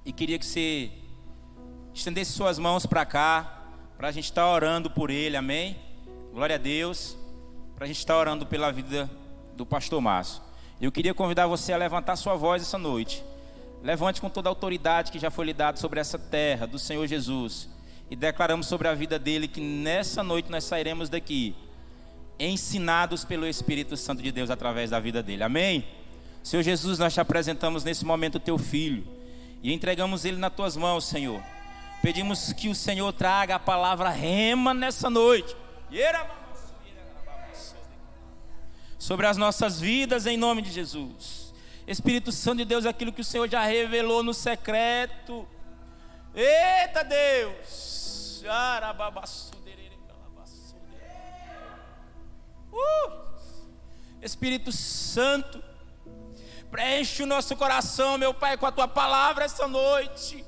E queria que você estendesse suas mãos para cá, para a gente estar orando por ele, amém? Glória a Deus, para a gente estar orando pela vida do pastor Márcio. Eu queria convidar você a levantar sua voz essa noite. Levante com toda a autoridade que já foi lhe dada sobre essa terra do Senhor Jesus. E declaramos sobre a vida dele que nessa noite nós sairemos daqui ensinados pelo Espírito Santo de Deus através da vida dele, amém? Senhor Jesus, nós te apresentamos nesse momento o teu filho e entregamos ele nas tuas mãos, Senhor. Pedimos que o Senhor traga a palavra rema nessa noite sobre as nossas vidas, em nome de Jesus. Espírito Santo de Deus, aquilo que o Senhor já revelou no secreto. Eita Deus! Espírito Santo, preenche o nosso coração, meu Pai, com a tua palavra essa noite.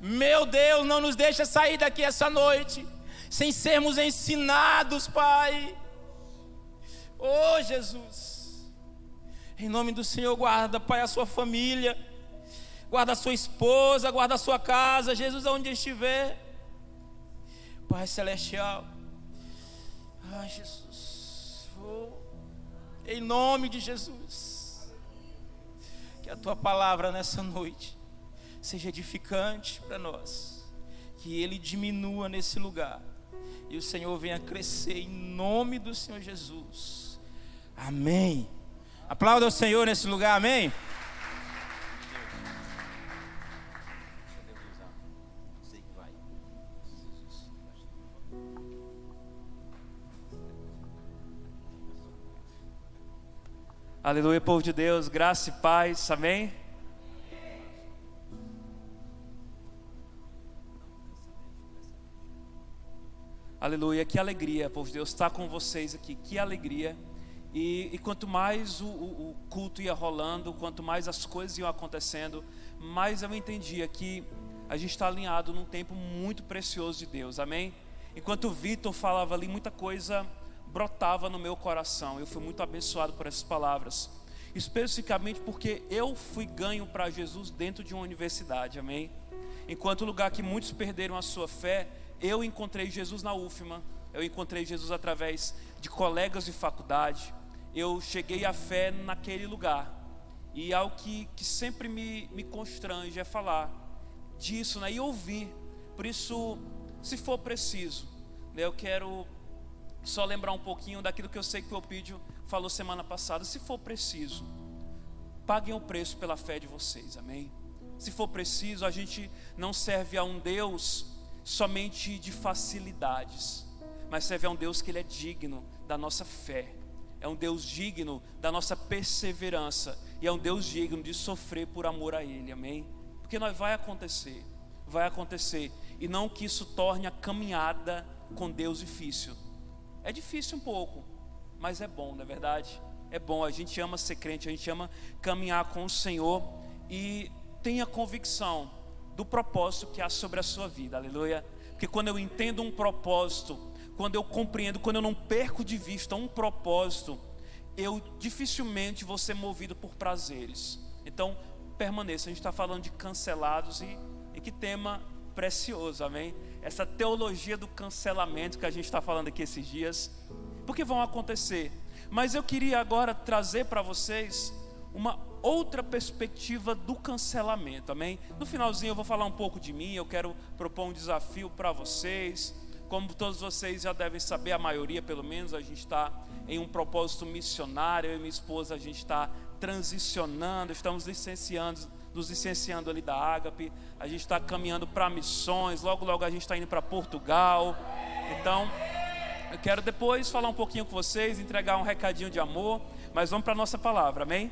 Meu Deus, não nos deixa sair daqui essa noite sem sermos ensinados, Pai. Oh Jesus, em nome do Senhor, guarda, Pai, a sua família, guarda a sua esposa, guarda a sua casa, Jesus, aonde estiver. Pai celestial, ai Jesus, em nome de Jesus, que a tua palavra nessa noite seja edificante para nós, que ele diminua nesse lugar e o Senhor venha crescer em nome do Senhor Jesus, amém. Aplauda o Senhor nesse lugar, amém. Aleluia, povo de Deus, graça e paz, amém? Aleluia, que alegria, povo de Deus, estar com vocês aqui, que alegria. E quanto mais o culto ia rolando, quanto mais as coisas iam acontecendo, mais eu entendia que a gente está alinhado num tempo muito precioso de Deus, amém? Enquanto o Vitor falava ali, muita coisa brotava no meu coração. Eu fui muito abençoado por essas palavras, especificamente porque eu fui ganho para Jesus dentro de uma universidade, amém? Enquanto o lugar que muitos perderam a sua fé, eu encontrei Jesus na UFMA, eu encontrei Jesus através de colegas de faculdade, eu cheguei à fé naquele lugar. E algo que sempre me constrange é falar disso, né? E ouvir. Por isso, se for preciso, né, eu quero só lembrar um pouquinho daquilo que eu sei que o Eupídio falou semana passada. Se for preciso, paguem o preço pela fé de vocês, amém? Se for preciso, a gente não serve a um Deus somente de facilidades, mas serve a um Deus que ele é digno da nossa fé, é um Deus digno da nossa perseverança, e é um Deus digno de sofrer por amor a ele, amém? Porque nós vai acontecer, e não que isso torne a caminhada com Deus difícil. É difícil um pouco, mas é bom, não é verdade? É bom, a gente ama ser crente, a gente ama caminhar com o Senhor e tenha convicção do propósito que há sobre a sua vida, aleluia. Porque quando eu entendo um propósito, quando eu compreendo, quando eu não perco de vista um propósito, eu dificilmente vou ser movido por prazeres. Então permaneça, a gente está falando de cancelados e que tema precioso, amém? Essa teologia do cancelamento que a gente está falando aqui esses dias, porque vão acontecer. Mas eu queria agora trazer para vocês uma outra perspectiva do cancelamento, amém? No finalzinho eu vou falar um pouco de mim, eu quero propor um desafio para vocês. Como todos vocês já devem saber, a maioria pelo menos, a gente está em um propósito missionário. Eu e minha esposa, a gente está transicionando, estamos nos licenciando ali da Ágape, a gente está caminhando para missões, logo a gente está indo para Portugal. Então eu quero depois falar um pouquinho com vocês, entregar um recadinho de amor, mas vamos para a nossa palavra, amém?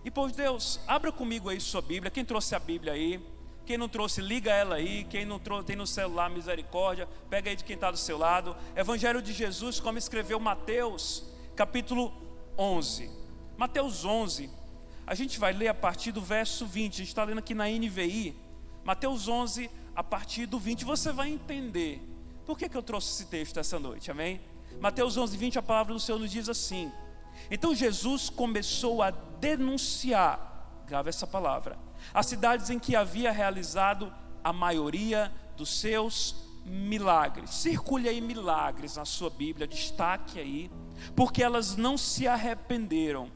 E pois Deus, abra comigo aí sua Bíblia. Quem trouxe a Bíblia aí? Quem não trouxe, liga ela aí. Quem não trouxe, tem no celular, misericórdia, pega aí de quem está do seu lado. Evangelho de Jesus, como escreveu Mateus, capítulo 11. Mateus 11, a gente vai ler a partir do verso 20. A gente está lendo aqui na NVI. Mateus 11, a partir do 20. Você vai entender por que eu trouxe esse texto essa noite, amém? Mateus 11, 20, a palavra do Senhor nos diz assim: então Jesus começou a denunciar, grava essa palavra, as cidades em que havia realizado a maioria dos seus milagres. Circule aí milagres na sua Bíblia, destaque aí, porque elas não se arrependeram.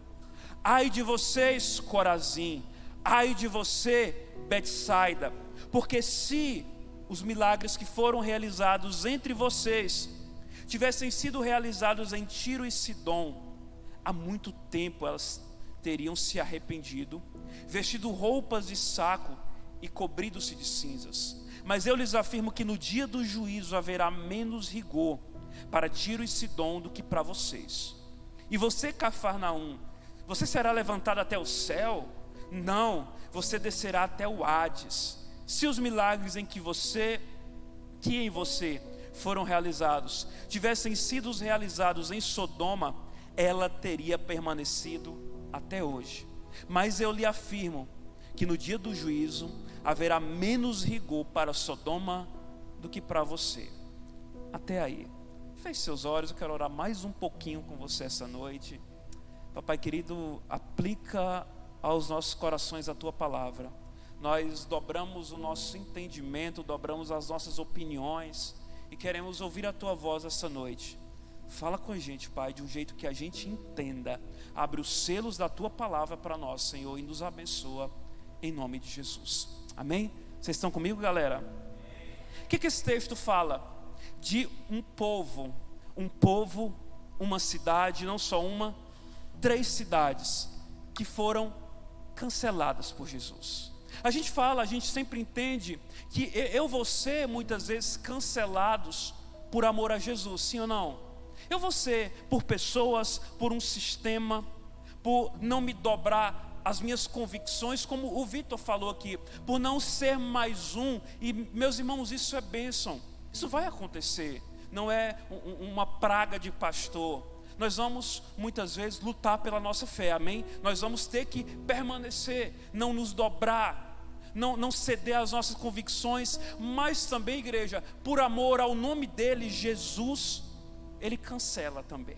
Ai de vocês, Corazim, ai de você, Betsaida, porque se os milagres que foram realizados entre vocês tivessem sido realizados em Tiro e Sidom, há muito tempo elas teriam se arrependido, vestido roupas de saco e cobrido-se de cinzas. Mas eu lhes afirmo que no dia do juízo haverá menos rigor para Tiro e Sidom do que para vocês. E você, Cafarnaum, você será levantado até o céu? Não, você descerá até o Hades. Se os milagres em você foram realizados tivessem sido realizados em Sodoma, ela teria permanecido até hoje. Mas eu lhe afirmo que no dia do juízo haverá menos rigor para Sodoma do que para você. Até aí. Feche seus olhos, eu quero orar mais um pouquinho com você essa noite. Papai querido, aplica aos nossos corações a Tua palavra. Nós dobramos o nosso entendimento, dobramos as nossas opiniões e queremos ouvir a Tua voz essa noite. Fala com a gente, Pai, de um jeito que a gente entenda. Abre os selos da Tua palavra para nós, Senhor, e nos abençoa em nome de Jesus. Amém? Vocês estão comigo, galera? O que esse texto fala? De um povo, uma cidade, não só uma, 3 cidades que foram canceladas por Jesus. A gente sempre entende que eu vou ser muitas vezes cancelados por amor a Jesus, sim ou não? Eu vou ser por pessoas, por um sistema, por não me dobrar as minhas convicções, como o Vitor falou aqui, por não ser mais um. E meus irmãos, isso é bênção, isso vai acontecer, não é uma praga de pastor. Nós vamos muitas vezes lutar pela nossa fé, amém? Nós vamos ter que permanecer, não nos dobrar, não ceder às nossas convicções, mas também, igreja, por amor ao nome dele, Jesus, ele cancela também.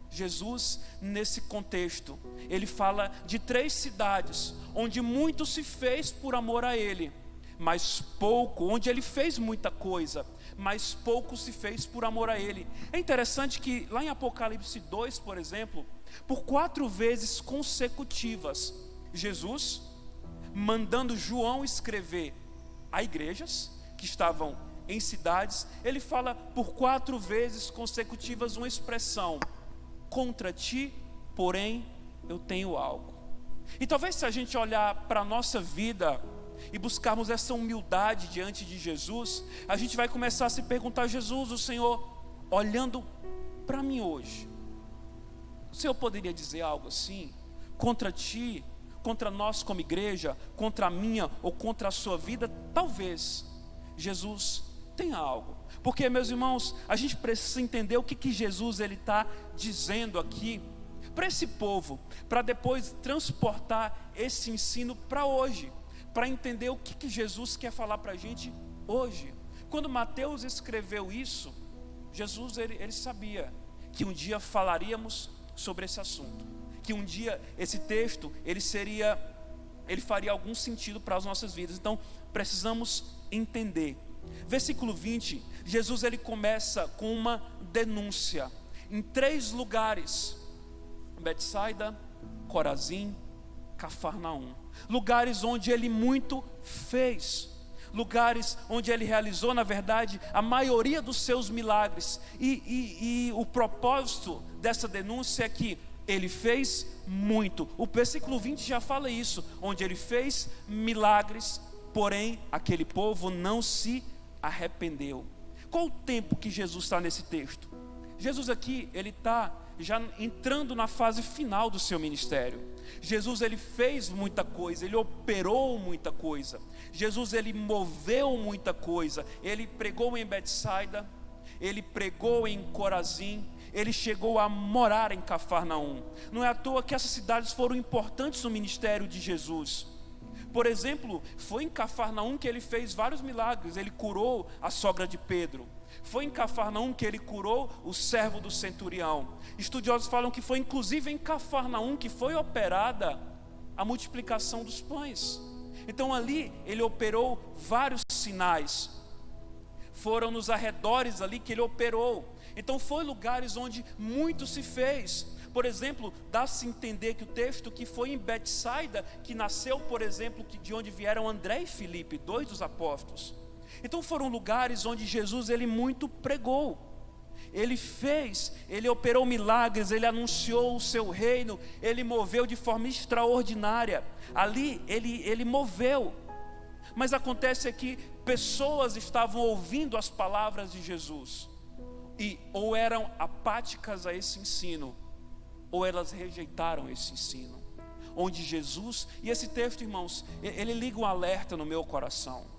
Jesus, nesse contexto, ele fala de 3 cidades, onde muito se fez por amor a ele, mas pouco, onde ele fez muita coisa, mas pouco se fez por amor a ele. É interessante que lá em Apocalipse 2, por exemplo, por 4 vezes consecutivas, Jesus, mandando João escrever a igrejas que estavam em cidades, ele fala por 4 vezes consecutivas uma expressão: contra ti, porém, eu tenho algo. E talvez se a gente olhar para a nossa vida e buscarmos essa humildade diante de Jesus, a gente vai começar a se perguntar: Jesus, o Senhor, olhando para mim hoje, o Senhor poderia dizer algo assim, contra ti, contra nós como igreja, contra a minha ou contra a sua vida? Talvez Jesus tenha algo, porque, meus irmãos, a gente precisa entender o que Jesus ele está dizendo aqui para esse povo, para depois transportar esse ensino para hoje, para entender o que Jesus quer falar para a gente hoje. Quando Mateus escreveu isso, Jesus ele sabia que um dia falaríamos sobre esse assunto, que um dia esse texto ele faria algum sentido para as nossas vidas. Então precisamos entender. Versículo 20, Jesus ele começa com uma denúncia em 3 lugares: Betsaida, Corazim, Cafarnaum. Lugares onde ele muito fez, lugares onde ele realizou, na verdade, a maioria dos seus milagres. E o propósito dessa denúncia é que ele fez muito. O versículo 20 já fala isso, onde ele fez milagres, porém aquele povo não se arrependeu. Qual o tempo que Jesus está nesse texto? Jesus aqui, ele está já entrando na fase final do seu ministério. Jesus ele fez muita coisa, ele operou muita coisa. Jesus ele moveu muita coisa. Ele pregou em Betsaida, ele pregou em Corazim, ele chegou a morar em Cafarnaum. Não é à toa que essas cidades foram importantes no ministério de Jesus. Por exemplo, foi em Cafarnaum que ele fez vários milagres. Ele curou a sogra de Pedro. Foi em Cafarnaum que ele curou o servo do centurião. Estudiosos falam que foi inclusive em Cafarnaum que foi operada a multiplicação dos pães. Então ali ele operou vários sinais. Foram nos arredores ali que ele operou. Então foi lugares onde muito se fez. Por exemplo, dá-se a entender que o texto que foi em Betsaida, que nasceu, por exemplo, de onde vieram André e Filipe, 2 dos apóstolos. Então foram lugares onde Jesus ele muito pregou. Ele operou milagres, ele anunciou o seu reino, ele moveu de forma extraordinária. Ali ele moveu. Mas acontece que pessoas estavam ouvindo as palavras de Jesus e ou eram apáticas a esse ensino, ou elas rejeitaram esse ensino. Onde Jesus, e esse texto, irmãos, ele liga um alerta no meu coração.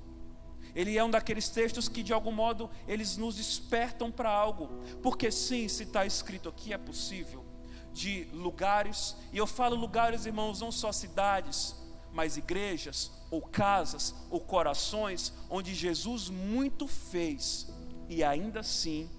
Ele é um daqueles textos que de algum modo eles nos despertam para algo. Porque sim, se está escrito aqui, é possível de lugares, e eu falo lugares, irmãos, não só cidades, mas igrejas, ou casas, ou corações, onde Jesus muito fez, e ainda assim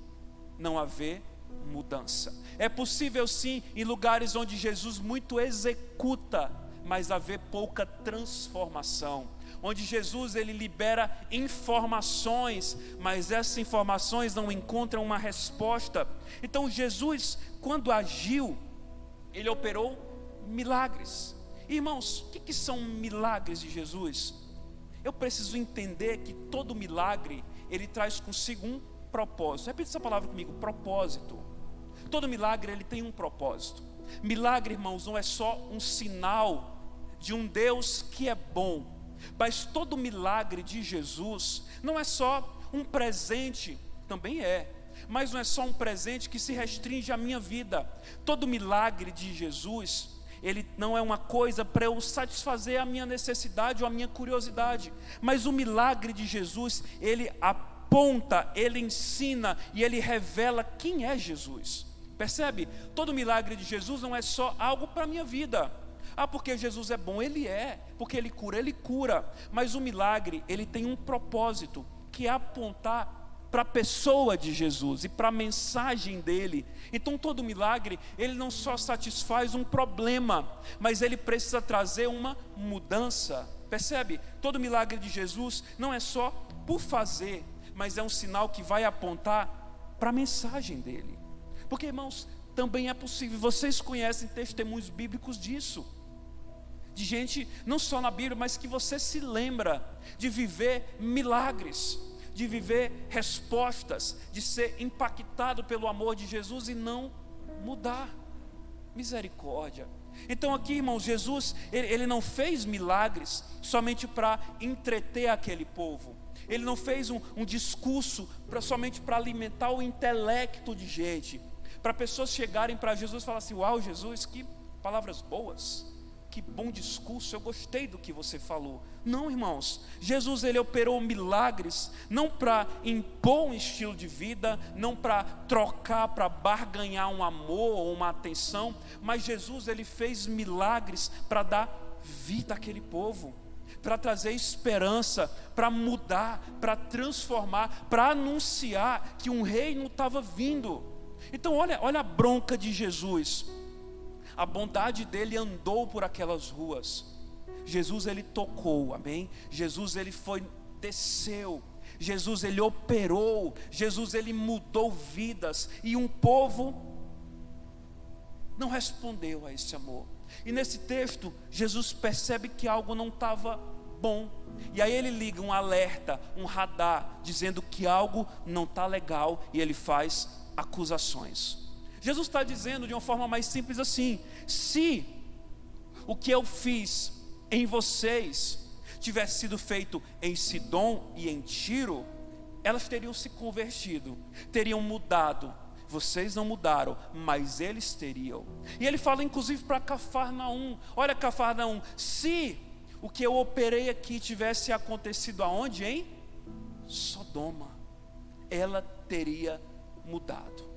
não haver mudança. É possível sim em lugares onde Jesus muito executa, mas haver pouca transformação. Onde Jesus ele libera informações, mas essas informações não encontram uma resposta. Então Jesus, quando agiu, ele operou milagres. Irmãos, o que são milagres de Jesus? Eu preciso entender que todo milagre ele traz consigo um propósito. Repita essa palavra comigo: propósito. Todo milagre ele tem um propósito. Milagre, irmãos, não é só um sinal de um Deus que é bom, mas todo milagre de Jesus não é só um presente, também é, mas não é só um presente que se restringe à minha vida. Todo milagre de Jesus, ele não é uma coisa para eu satisfazer a minha necessidade ou a minha curiosidade, mas o milagre de Jesus, ele aponta, ele ensina e ele revela quem é Jesus. Percebe? Todo milagre de Jesus não é só algo para a minha vida. Porque Jesus é bom, ele é. Porque ele cura. Mas o milagre, ele tem um propósito, que é apontar para a pessoa de Jesus e para a mensagem dele. Então todo milagre, ele não só satisfaz um problema, mas ele precisa trazer uma mudança. Percebe? Todo milagre de Jesus não é só por fazer, mas é um sinal que vai apontar para a mensagem dele. Porque, irmãos, também é possível, vocês conhecem testemunhos bíblicos disso, de gente, não só na Bíblia, mas que você se lembra de viver milagres, de viver respostas, de ser impactado pelo amor de Jesus e não mudar. Misericórdia. Então aqui, irmãos, Jesus, ele não fez milagres somente para entreter aquele povo. Ele não fez um discurso somente para alimentar o intelecto de gente, para pessoas chegarem para Jesus e falar assim: uau, Jesus, que palavras boas, que bom discurso, eu gostei do que você falou. Não, irmãos, Jesus ele operou milagres não para impor um estilo de vida, não para trocar, para barganhar um amor ou uma atenção, mas Jesus ele fez milagres para dar vida àquele povo, para trazer esperança, para mudar, para transformar, para anunciar que um reino estava vindo. Então olha a bronca de Jesus. A bondade dele andou por aquelas ruas. Jesus ele tocou, amém? Jesus ele desceu. Jesus ele operou. Jesus ele mudou vidas. E um povo não respondeu a esse amor. E nesse texto, Jesus percebe que algo não estava bom. E aí ele liga um alerta, um radar, dizendo que algo não está legal. E ele faz acusações. Jesus está dizendo de uma forma mais simples assim: se o que eu fiz em vocês tivesse sido feito em Sidom e em Tiro, elas teriam se convertido, teriam mudado. Vocês não mudaram, mas eles teriam. E ele fala inclusive para Cafarnaum: olha, Cafarnaum, se o que eu operei aqui tivesse acontecido aonde? Em Sodoma, ela teria mudado.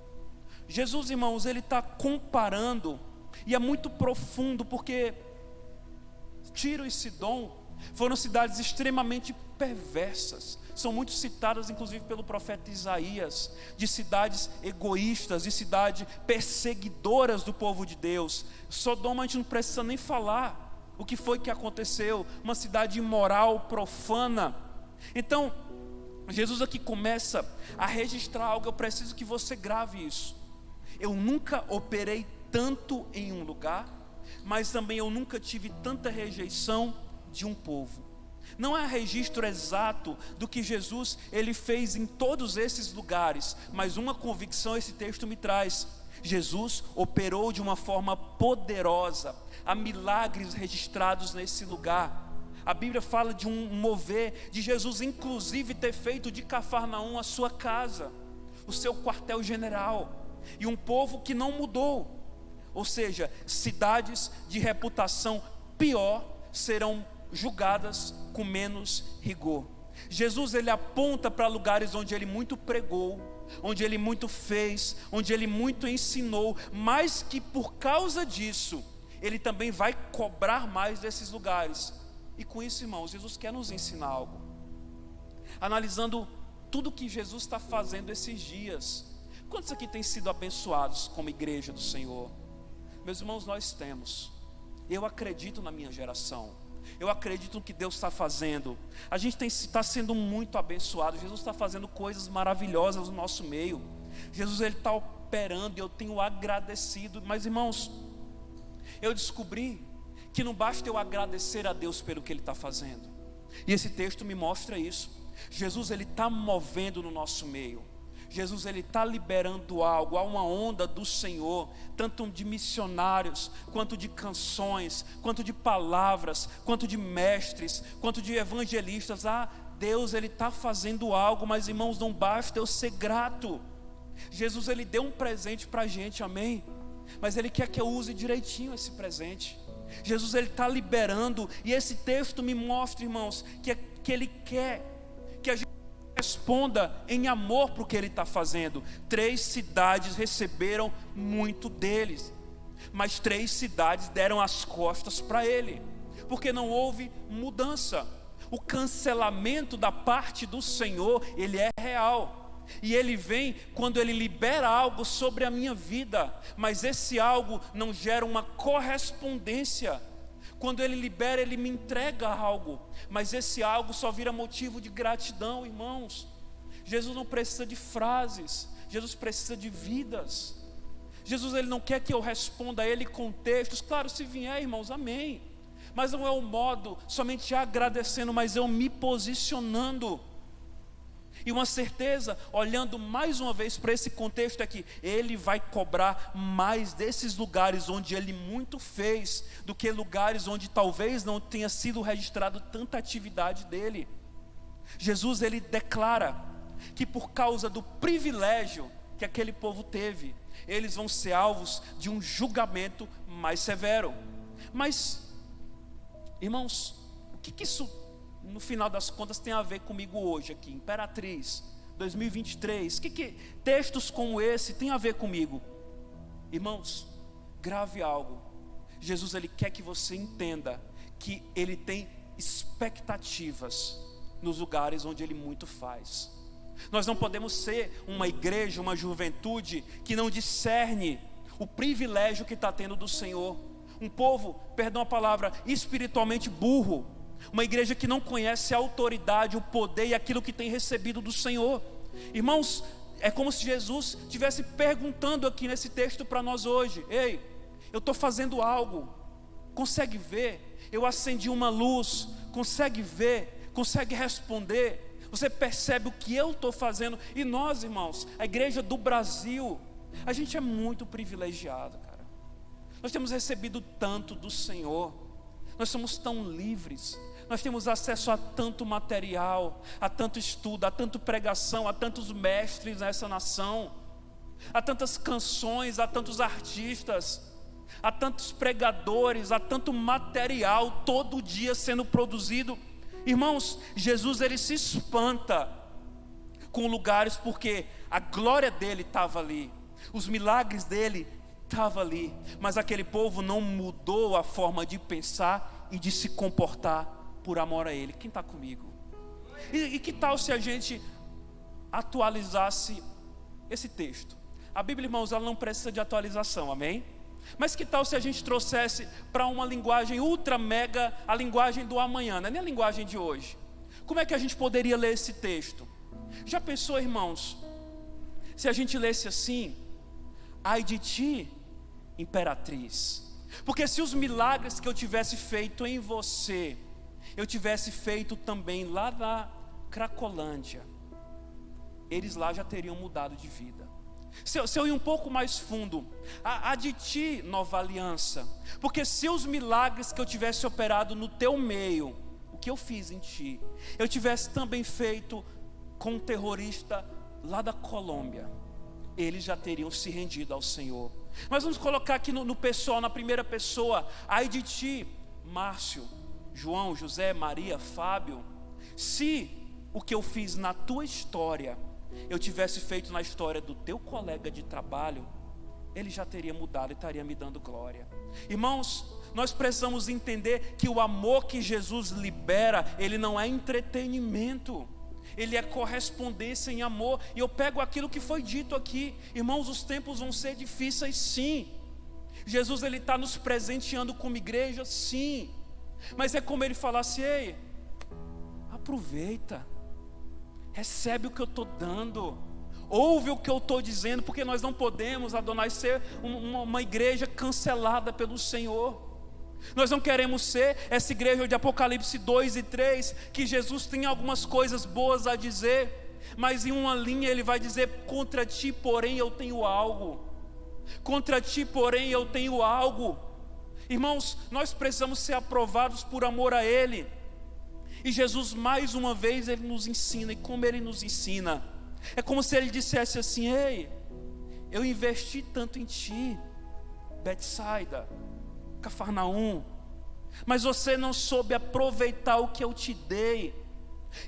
Jesus, irmãos, ele está comparando, e é muito profundo, porque Tiro e Sidom foram cidades extremamente perversas, são muito citadas inclusive pelo profeta Isaías, de cidades egoístas, de cidades perseguidoras do povo de Deus. Sodoma a gente não precisa nem falar, O que foi que aconteceu? Uma cidade imoral, profana. Então, Jesus aqui começa a registrar algo. Eu preciso que você grave isso. Eu nunca operei tanto em um lugar, mas também eu nunca tive tanta rejeição de um povo. Não é registro exato do que Jesus ele fez em todos esses lugares, mas uma convicção esse texto me traz: Jesus operou de uma forma poderosa. Há milagres registrados nesse lugar. A Bíblia fala de um mover de Jesus, inclusive ter feito de Cafarnaum a sua casa, o seu quartel-general, e um povo que não mudou. Ou seja, cidades de reputação pior serão julgadas com menos rigor. Jesus ele aponta para lugares onde ele muito pregou, onde ele muito fez, onde ele muito ensinou, mas que por causa disso ele também vai cobrar mais desses lugares. E com isso, irmãos, Jesus quer nos ensinar algo. Analisando tudo que Jesus está fazendo esses dias, quantos aqui têm sido abençoados como igreja do Senhor? Meus irmãos, nós temos. Eu acredito na minha geração. Eu acredito no que Deus está fazendo. A gente está sendo muito abençoado. Jesus está fazendo coisas maravilhosas no nosso meio. Jesus ele está operando e eu tenho agradecido. Mas irmãos, eu descobri que não basta eu agradecer a Deus pelo que Ele está fazendo. E esse texto me mostra isso. Jesus ele está movendo no nosso meio. Jesus ele está liberando algo. Há uma onda do Senhor, tanto de missionários, quanto de canções, quanto de palavras, quanto de mestres, quanto de evangelistas. Deus ele está fazendo algo, mas irmãos, não basta eu ser grato. Jesus ele deu um presente para a gente, amém? Mas Ele quer que eu use direitinho esse presente. Jesus ele está liberando, e esse texto me mostra, irmãos, que Ele quer que a gente responda em amor para o que Ele está fazendo. 3 cidades receberam muito deles, mas 3 cidades deram as costas para Ele, porque não houve mudança. O cancelamento da parte do Senhor, ele é real. E Ele vem quando Ele libera algo sobre a minha vida, mas esse algo não gera uma correspondência. Quando Ele libera, Ele me entrega algo, mas esse algo só vira motivo de gratidão, irmãos. Jesus não precisa de frases, Jesus precisa de vidas. Jesus ele não quer que eu responda a Ele com textos. Claro, se vier, irmãos, amém. Mas não é o modo somente agradecendo, mas eu me posicionando. E uma certeza, olhando mais uma vez para esse contexto, é que Ele vai cobrar mais desses lugares onde Ele muito fez, do que lugares onde talvez não tenha sido registrado tanta atividade dEle. Jesus ele declara que por causa do privilégio que aquele povo teve, eles vão ser alvos de um julgamento mais severo. Mas, irmãos, o que isso no final das contas tem a ver comigo hoje aqui, Imperatriz 2023, que textos como esse tem a ver comigo? Irmãos, grave algo. Jesus ele quer que você entenda que Ele tem expectativas nos lugares onde Ele muito faz. Nós não podemos ser uma igreja, uma juventude que não discerne o privilégio que está tendo do Senhor. Um povo, perdão a palavra, espiritualmente burro. Uma igreja que não conhece a autoridade, o poder e aquilo que tem recebido do Senhor. Irmãos, é como se Jesus estivesse perguntando aqui nesse texto para nós hoje: ei, eu estou fazendo algo, consegue ver? Eu acendi uma luz, consegue ver? Consegue responder? Você percebe o que eu estou fazendo? E nós, irmãos, a igreja do Brasil, a gente é muito privilegiado, cara. Nós temos recebido tanto do Senhor, nós somos tão livres. Nós temos acesso a tanto material, a tanto estudo, a tanto pregação, a tantos mestres nessa nação, a tantas canções, a tantos artistas, a tantos pregadores, a tanto material todo dia sendo produzido. Irmãos, Jesus ele se espanta com lugares porque a glória dele estava ali, os milagres dele estavam ali, mas aquele povo não mudou a forma de pensar e de se comportar por amor a Ele. Quem está comigo? E que tal se a gente atualizasse esse texto? A Bíblia, irmãos, ela não precisa de atualização, amém? Mas que tal se a gente trouxesse para uma linguagem ultra mega, a linguagem do amanhã, não é nem a linguagem de hoje? Como é que a gente poderia ler esse texto? Já pensou, irmãos, se a gente lesse assim: ai de ti, imperatriz, porque se os milagres que eu tivesse feito em você, eu tivesse feito também lá na Cracolândia, eles lá já teriam mudado de vida. Se eu ir um pouco mais fundo, a de ti, nova aliança, porque se os milagres que eu tivesse operado no teu meio, o que eu fiz em ti, eu tivesse também feito com um terrorista lá da Colômbia, eles já teriam se rendido ao Senhor. Mas vamos colocar aqui no pessoal, na primeira pessoa: ai de ti, Márcio, João, José, Maria, Fábio, se o que eu fiz na tua história eu tivesse feito na história do teu colega de trabalho, ele já teria mudado e estaria me dando glória. Irmãos, nós precisamos entender que o amor que Jesus libera, ele não é entretenimento, ele é correspondência em amor. E eu pego aquilo que foi dito aqui, irmãos, os tempos vão ser difíceis, sim. Jesus, ele está nos presenteando como igreja, sim. Mas é como ele falasse: ei, aproveita, recebe o que eu estou dando, ouve o que eu estou dizendo, porque nós não podemos, Adonai, ser uma igreja cancelada pelo Senhor. Nós não queremos ser essa igreja de Apocalipse 2 e 3, que Jesus tem algumas coisas boas a dizer, mas em uma linha ele vai dizer: contra ti, porém, eu tenho algo. Contra ti, porém, eu tenho algo. Irmãos, nós precisamos ser aprovados por amor a Ele. E Jesus, mais uma vez, Ele nos ensina. E como Ele nos ensina? É como se Ele dissesse assim: ei, eu investi tanto em ti, Betsaida, Cafarnaum, mas você não soube aproveitar o que eu te dei.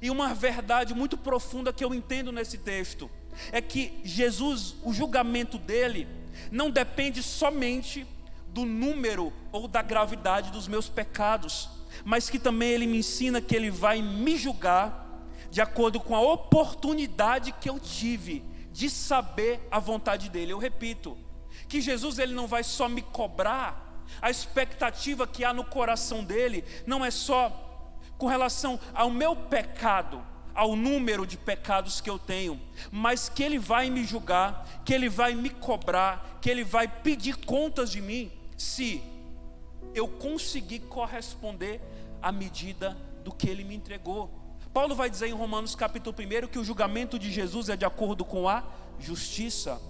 E uma verdade muito profunda que eu entendo nesse texto é que Jesus, o julgamento dele não depende somente do número ou da gravidade dos meus pecados, mas que também ele me ensina que ele vai me julgar de acordo com a oportunidade que eu tive de saber a vontade dele. Eu repito, que Jesus, ele não vai só me cobrar. A expectativa que há no coração dele não é só com relação ao meu pecado, ao número de pecados que eu tenho, mas que ele vai me julgar, que ele vai me cobrar, que ele vai pedir contas de mim, se eu conseguir corresponder à medida do que ele me entregou. Paulo vai dizer em Romanos capítulo 1 que o julgamento de Jesus é de acordo com a justiça,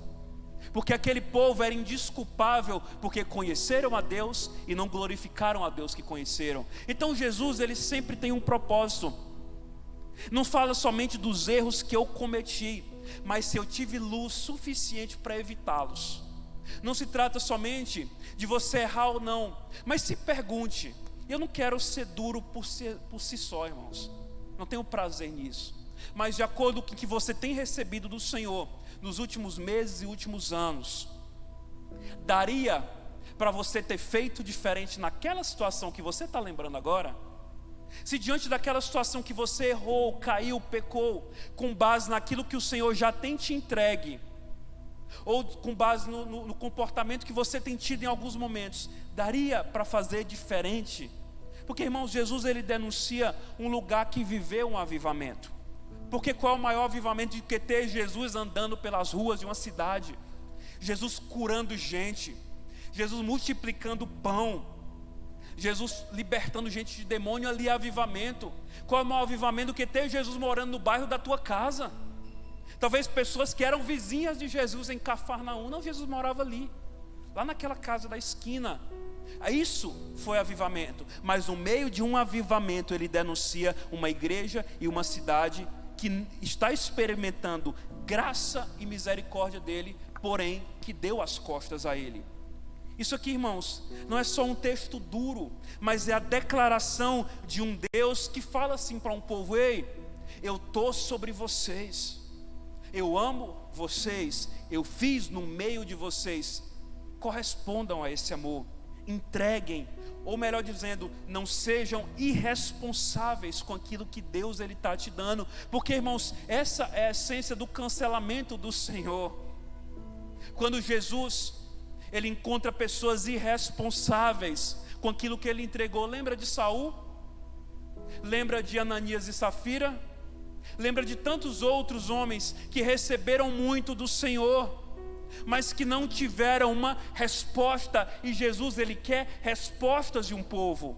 porque aquele povo era indesculpável, porque conheceram a Deus e não glorificaram a Deus que conheceram. Então Jesus, ele sempre tem um propósito. Não fala somente dos erros que eu cometi, mas se eu tive luz suficiente para evitá-los. Não se trata somente de você errar ou não, mas se pergunte. Eu não quero ser duro por si só, irmãos, não tenho prazer nisso, mas de acordo com o que você tem recebido do Senhor nos últimos meses e últimos anos, daria para você ter feito diferente naquela situação que você está lembrando agora? Se diante daquela situação que você errou, caiu, pecou, com base naquilo que o Senhor já tem te entregue, ou com base no comportamento que você tem tido em alguns momentos, daria para fazer diferente? Porque, irmãos, Jesus, ele denuncia um lugar que viveu um avivamento. Porque qual é o maior avivamento do que ter Jesus andando pelas ruas de uma cidade, Jesus curando gente, Jesus multiplicando pão, Jesus libertando gente de demônio? Ali é avivamento. Qual é o maior avivamento do que ter Jesus morando no bairro da tua casa? Talvez pessoas que eram vizinhas de Jesus em Cafarnaum, não, Jesus morava ali, lá naquela casa da esquina. Isso foi avivamento. Mas no meio de um avivamento, ele denuncia uma igreja e uma cidade que está experimentando graça e misericórdia dele, porém que deu as costas a ele. Isso aqui, irmãos, não é só um texto duro, mas é a declaração de um Deus que fala assim para um povo: ei, eu estou sobre vocês, eu amo vocês, eu fiz no meio de vocês, correspondam a esse amor, entreguem, ou melhor dizendo, não sejam irresponsáveis com aquilo que Deus ele está te dando, porque, irmãos, essa é a essência do cancelamento do Senhor. Quando Jesus ele encontra pessoas irresponsáveis com aquilo que ele entregou. Lembra de Saul? Lembra de Ananias e Safira? Lembra de tantos outros homens que receberam muito do Senhor, mas que não tiveram uma resposta. E Jesus, ele quer respostas de um povo.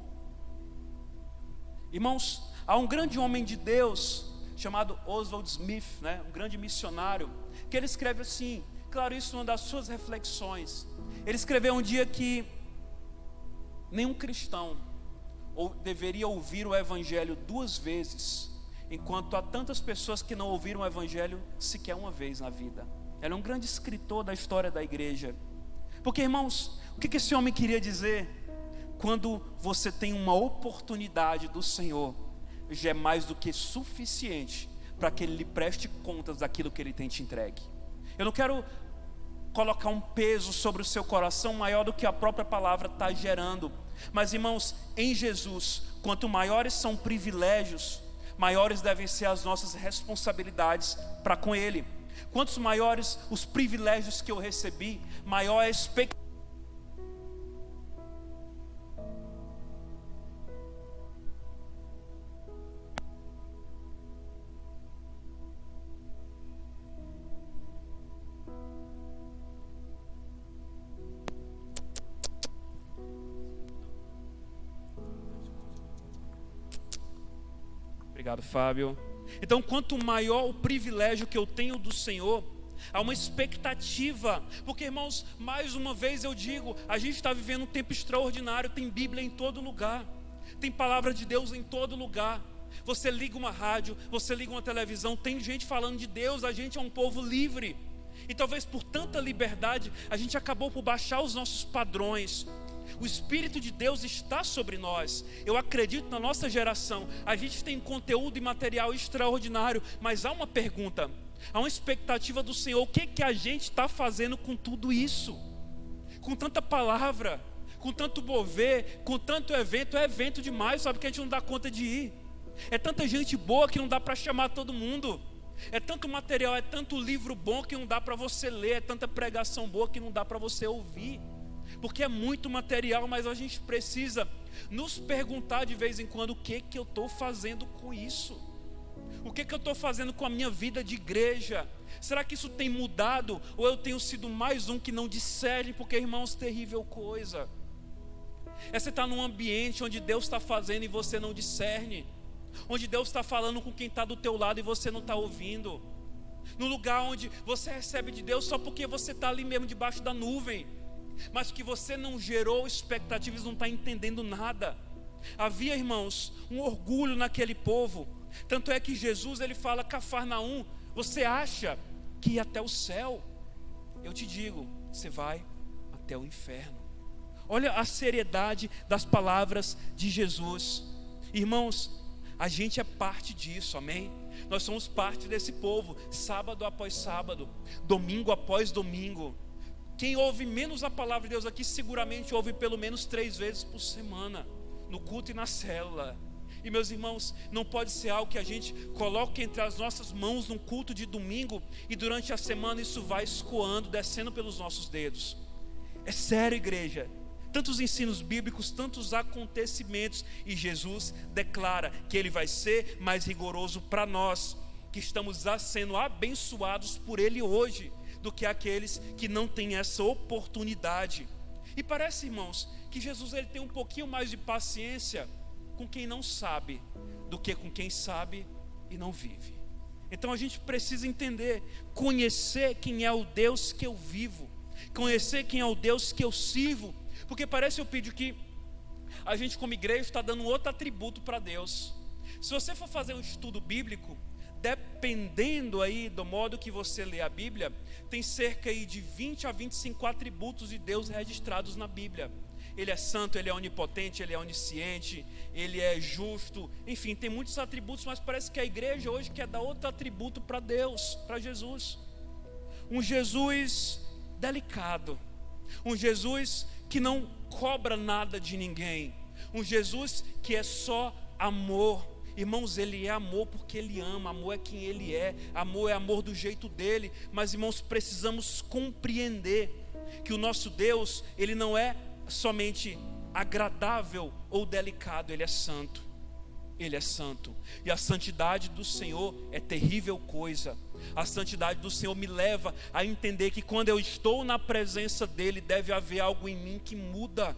Irmãos, há um grande homem de Deus chamado Oswald Smith, um grande missionário, que ele escreve assim, claro, isso é uma das suas reflexões. Ele escreveu um dia que nenhum cristão deveria ouvir o Evangelho 2 vezes, enquanto há tantas pessoas que não ouviram o Evangelho sequer uma vez na vida. Ele é um grande escritor da história da igreja. Porque, irmãos, o que esse homem queria dizer? Quando você tem uma oportunidade do Senhor, já é mais do que suficiente para que Ele lhe preste contas daquilo que Ele tem te entregue. Eu não quero colocar um peso sobre o seu coração maior do que a própria palavra está gerando. Mas, irmãos, em Jesus, quanto maiores são privilégios, maiores devem ser as nossas responsabilidades para com Ele. Quantos maiores os privilégios que eu recebi, maior é a expectativa. Obrigado, Fábio. Então, quanto maior o privilégio que eu tenho do Senhor, há uma expectativa. Porque, irmãos, mais uma vez eu digo, a gente está vivendo um tempo extraordinário. Tem Bíblia em todo lugar, tem palavra de Deus em todo lugar. Você liga uma rádio, você liga uma televisão, tem gente falando de Deus. A gente é um povo livre. E talvez por tanta liberdade, a gente acabou por baixar os nossos padrões. O Espírito de Deus está sobre nós. Eu acredito na nossa geração, a gente tem conteúdo e material extraordinário. Mas há uma pergunta, há uma expectativa do Senhor. O que a gente está fazendo com tudo isso? Com tanta palavra, com tanto mover, com tanto evento. É evento demais, sabe, que a gente não dá conta de ir. É tanta gente boa que não dá para chamar todo mundo. É tanto material, é tanto livro bom que não dá para você ler. É tanta pregação boa que não dá para você ouvir. Porque é muito material, mas a gente precisa nos perguntar de vez em quando: o que eu estou fazendo com isso? O que eu estou fazendo com a minha vida de igreja? Será que isso tem mudado? Ou eu tenho sido mais um que não discerne? Porque, irmãos, terrível coisa é você estar num ambiente onde Deus está fazendo e você não discerne, onde Deus está falando com quem está do teu lado e você não está ouvindo, no lugar onde você recebe de Deus só porque você está ali mesmo debaixo da nuvem, mas que você não gerou expectativas, não está entendendo nada. Havia, irmãos, um orgulho naquele povo. Tanto é que Jesus, ele fala: Cafarnaum, você acha que ir até o céu? Eu te digo, você vai até o inferno. Olha a seriedade das palavras de Jesus. Irmãos, a gente é parte disso, amém? Nós somos parte desse povo, sábado após sábado, domingo após domingo. Quem ouve menos a palavra de Deus aqui, seguramente ouve pelo menos 3 vezes por semana, no culto e na célula. E, meus irmãos, não pode ser algo que a gente coloque entre as nossas mãos num culto de domingo e durante a semana isso vai escoando, descendo pelos nossos dedos. É sério, igreja. Tantos ensinos bíblicos, tantos acontecimentos, e Jesus declara que Ele vai ser mais rigoroso para nós, que estamos sendo abençoados por Ele hoje, do que aqueles que não têm essa oportunidade. E parece, irmãos, que Jesus, ele tem um pouquinho mais de paciência com quem não sabe do que com quem sabe e não vive. Então a gente precisa entender, conhecer quem é o Deus que eu vivo, conhecer quem é o Deus que eu sirvo. Porque parece, eu pedi que a gente como igreja está dando outro atributo para Deus. Se você for fazer um estudo bíblico, dependendo aí do modo que você lê a Bíblia, tem cerca aí de 20 a 25 atributos de Deus registrados na Bíblia. Ele é santo, Ele é onipotente, Ele é onisciente, Ele é justo. Enfim, tem muitos atributos, mas parece que a igreja hoje quer dar outro atributo para Deus, para Jesus. Um Jesus delicado, um Jesus que não cobra nada de ninguém, um Jesus que é só amor. Irmãos, Ele é amor porque Ele ama, amor é quem Ele é, amor do jeito dele. Mas, irmãos, precisamos compreender que o nosso Deus, Ele não é somente agradável ou delicado, Ele é santo. Ele é santo. E a santidade do Senhor é terrível coisa. A santidade do Senhor me leva a entender que quando eu estou na presença dEle, deve haver algo em mim que muda.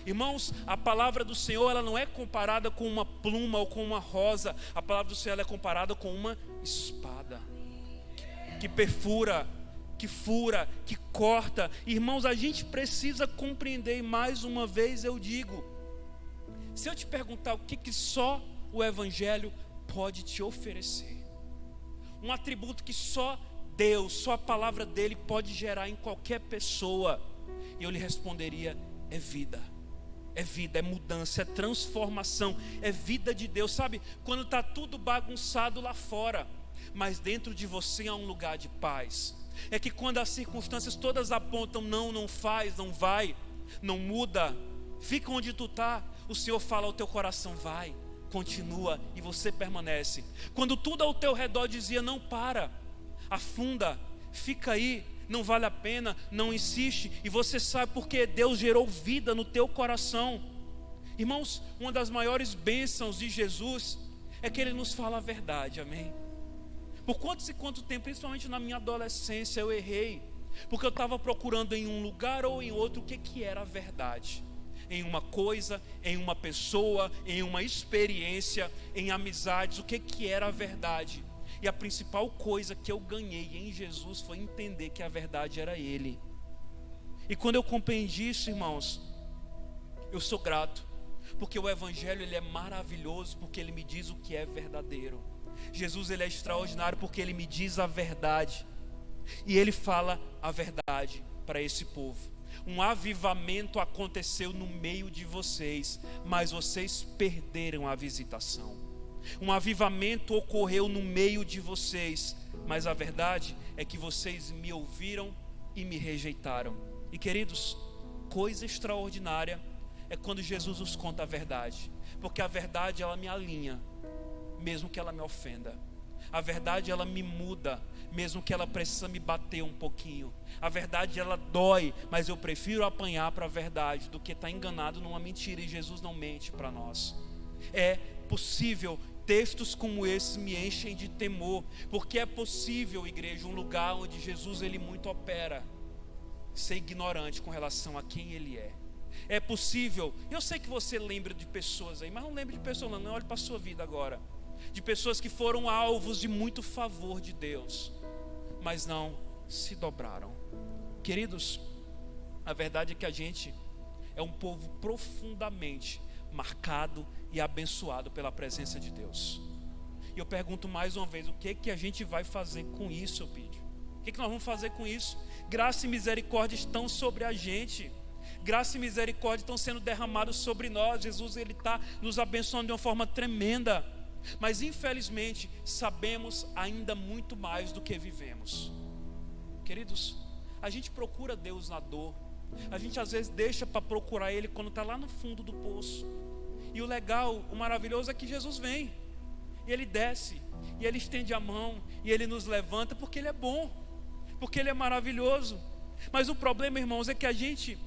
Irmãos, a palavra do Senhor, ela não é comparada com uma pluma ou com uma rosa. A palavra do Senhor, ela é comparada com uma espada que perfura, que fura, que corta. Irmãos, a gente precisa compreender, e mais uma vez eu digo, se eu te perguntar o que só o Evangelho pode te oferecer, um atributo que só Deus, só a palavra dele pode gerar em qualquer pessoa, e eu lhe responderia: é vida. É vida, é mudança, é transformação, é vida de Deus. Sabe, quando está tudo bagunçado lá fora, mas dentro de você há um lugar de paz. É que quando as circunstâncias todas apontam, não faz, não vai, não muda, fica onde tu está, o Senhor fala ao teu coração: vai, continua, e você permanece. Quando tudo ao teu redor dizia: não, para, afunda, fica aí, não vale a pena, não insiste, e você sabe porque Deus gerou vida no teu coração. Irmãos, uma das maiores bênçãos de Jesus é que Ele nos fala a verdade, amém? Por quanto tempo, principalmente na minha adolescência, eu errei, porque eu estava procurando em um lugar ou em outro o que era a verdade. Em uma coisa, em uma pessoa, em uma experiência, em amizades, o que era a verdade. E a principal coisa que eu ganhei em Jesus foi entender que a verdade era Ele. E quando eu compreendi isso, irmãos, eu sou grato, porque o Evangelho, ele é maravilhoso, porque ele me diz o que é verdadeiro. Jesus, ele é extraordinário porque ele me diz a verdade, e ele fala a verdade para esse povo. Um avivamento aconteceu no meio de vocês, mas vocês perderam a visitação. Um avivamento ocorreu no meio de vocês, mas a verdade é que vocês me ouviram e me rejeitaram. E queridos, coisa extraordinária é quando Jesus nos conta a verdade, porque a verdade, ela me alinha, mesmo que ela me ofenda. A verdade, ela me muda, mesmo que ela precisa me bater um pouquinho. A verdade, ela dói, mas eu prefiro apanhar para a verdade do que estar enganado numa mentira, e Jesus não mente para nós. É possível, textos como esses me enchem de temor, porque é possível, igreja, um lugar onde Jesus, ele muito opera, ser ignorante com relação a quem Ele é. É possível, eu sei que você lembra de pessoas aí, mas não lembre de pessoas não olhe para a sua vida agora, de pessoas que foram alvos de muito favor de Deus, mas não se dobraram. Queridos, a verdade é que a gente é um povo profundamente marcado e abençoado pela presença de Deus. E eu pergunto mais uma vez: o que a gente vai fazer com isso, Opidio? O que nós vamos fazer com isso? Graça e misericórdia estão sobre a gente. Graça e misericórdia estão sendo derramados sobre nós. Jesus, ele está nos abençoando de uma forma tremenda. Mas infelizmente sabemos ainda muito mais do que vivemos. Queridos, a gente procura Deus na dor. A gente às vezes deixa para procurar Ele quando está lá no fundo do poço. E o legal, o maravilhoso é que Jesus vem, e Ele desce, e Ele estende a mão, e Ele nos levanta, porque Ele é bom, porque Ele é maravilhoso. Mas o problema, irmãos, é que a gente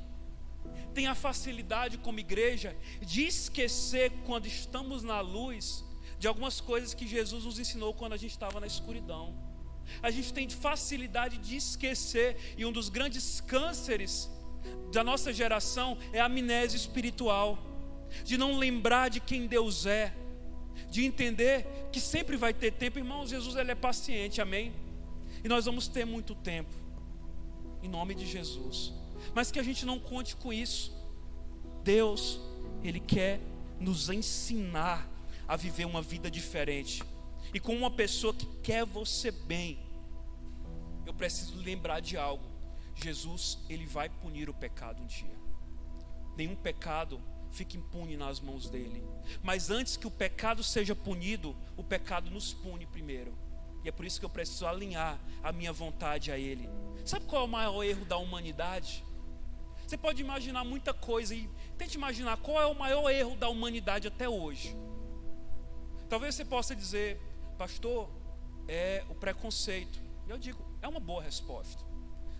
tem a facilidade como igreja de esquecer, quando estamos na luz, de algumas coisas que Jesus nos ensinou quando a gente estava na escuridão. A gente tem facilidade de esquecer, e um dos grandes cânceres da nossa geração é a amnésia espiritual, de não lembrar de quem Deus é, de entender que sempre vai ter tempo. Irmãos, Jesus, ele é paciente, amém? E nós vamos ter muito tempo, em nome de Jesus. Mas que a gente não conte com isso. Deus, ele quer nos ensinar a viver uma vida diferente. E com uma pessoa que quer você bem, eu preciso lembrar de algo: Jesus, ele vai punir o pecado um dia. Nenhum pecado fica impune nas mãos dele. Mas antes que o pecado seja punido, o pecado nos pune primeiro. E é por isso que eu preciso alinhar a minha vontade a Ele. Sabe qual é o maior erro da humanidade? Você pode imaginar muita coisa, e tente imaginar qual é o maior erro da humanidade até hoje. Talvez você possa dizer: pastor, é o preconceito. E eu digo, é uma boa resposta.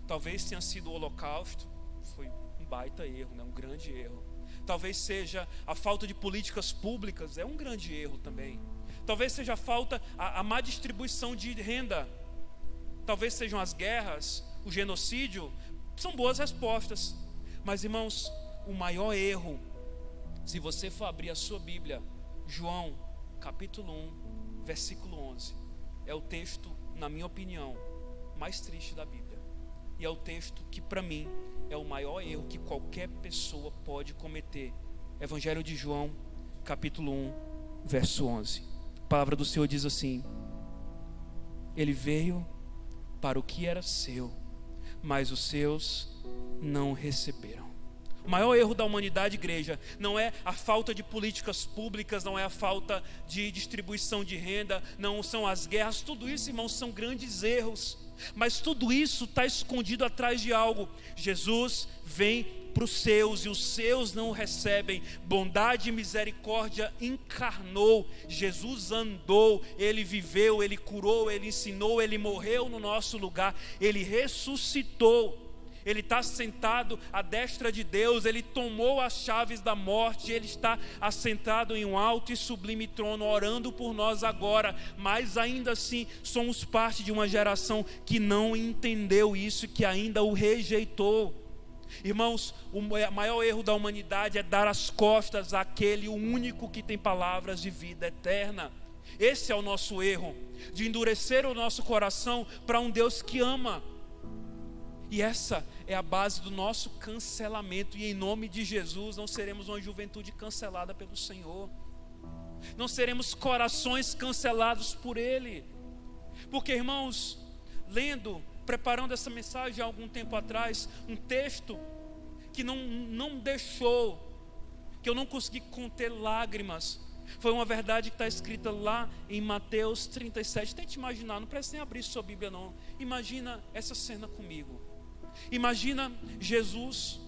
Talvez tenha sido o Holocausto, foi um baita erro, né? Um grande erro. Talvez seja a falta de políticas públicas, é um grande erro também. Talvez seja a má distribuição de renda. Talvez sejam as guerras, o genocídio. São boas respostas. Mas, irmãos, o maior erro, se você for abrir a sua Bíblia, João, capítulo 1, versículo 11, é o texto, na minha opinião, mais triste da Bíblia. E é o texto que, para mim, é o maior erro que qualquer pessoa pode cometer. Evangelho de João, capítulo 1, verso 11. A palavra do Senhor diz assim: Ele veio para o que era seu, mas os seus não receberam. O maior erro da humanidade, igreja, não é a falta de políticas públicas, não é a falta de distribuição de renda, não são as guerras. Tudo isso, irmãos, são grandes erros. Mas tudo isso está escondido atrás de algo. Jesus vem para os seus e os seus não o recebem. Bondade e misericórdia encarnou. Jesus andou, Ele viveu, Ele curou, Ele ensinou, Ele morreu no nosso lugar, Ele ressuscitou. Ele está sentado à destra de Deus, Ele tomou as chaves da morte, Ele está assentado em um alto e sublime trono, orando por nós agora. Mas ainda assim, somos parte de uma geração que não entendeu isso, que ainda o rejeitou. Irmãos, o maior erro da humanidade é dar as costas àquele único que tem palavras de vida eterna. Esse é o nosso erro, de endurecer o nosso coração para um Deus que ama. E essa é a base do nosso cancelamento. E em nome de Jesus não seremos uma juventude cancelada pelo Senhor. Não seremos corações cancelados por Ele. Porque, irmãos, preparando essa mensagem há algum tempo atrás, um texto que não deixou, que eu não consegui conter lágrimas, foi uma verdade que está escrita lá em Mateus 37. Tente imaginar, não precisa nem abrir sua Bíblia não. Imagina essa cena comigo. Imagina Jesus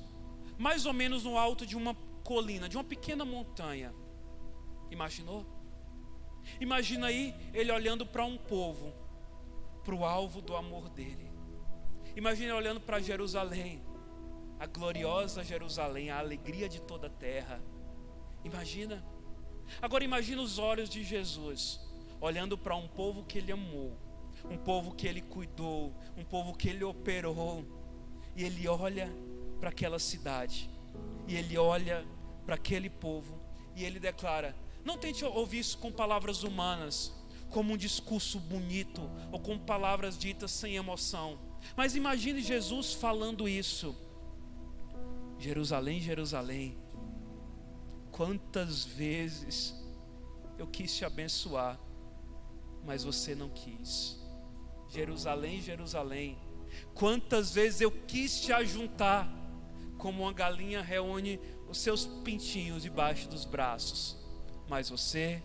mais ou menos no alto de uma colina, de uma pequena montanha. Imaginou? Imagina aí ele olhando para um povo, para o alvo do amor dele. Imagina ele olhando para Jerusalém, a gloriosa Jerusalém, a alegria de toda a terra. Imagina. Agora imagina os olhos de Jesus olhando para um povo que ele amou, um povo que ele cuidou, um povo que ele operou. E ele olha para aquela cidade, e ele olha para aquele povo, e ele declara: não tente ouvir isso com palavras humanas, como um discurso bonito, ou com palavras ditas sem emoção. Mas imagine Jesus falando isso: Jerusalém, Jerusalém, quantas vezes eu quis te abençoar, mas você não quis. Jerusalém, Jerusalém, quantas vezes eu quis te ajuntar, como uma galinha reúne os seus pintinhos debaixo dos braços, mas você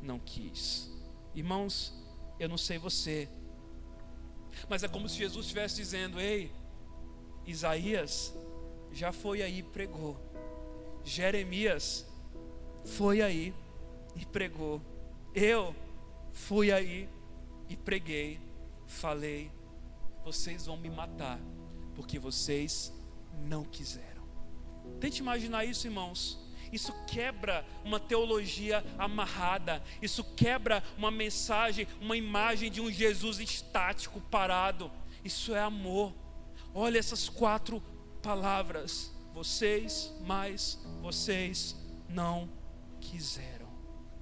não quis. Irmãos, eu não sei você, mas é como se Jesus estivesse dizendo: ei, Isaías já foi aí e pregou, Jeremias foi aí e pregou, eu fui aí e preguei, falei. Vocês vão me matar, porque vocês não quiseram. Tente imaginar isso, irmãos. Isso quebra uma teologia amarrada. Isso quebra uma mensagem, uma imagem de um Jesus estático, parado. Isso é amor. Olha essas 4 palavras: vocês, mas vocês não quiseram.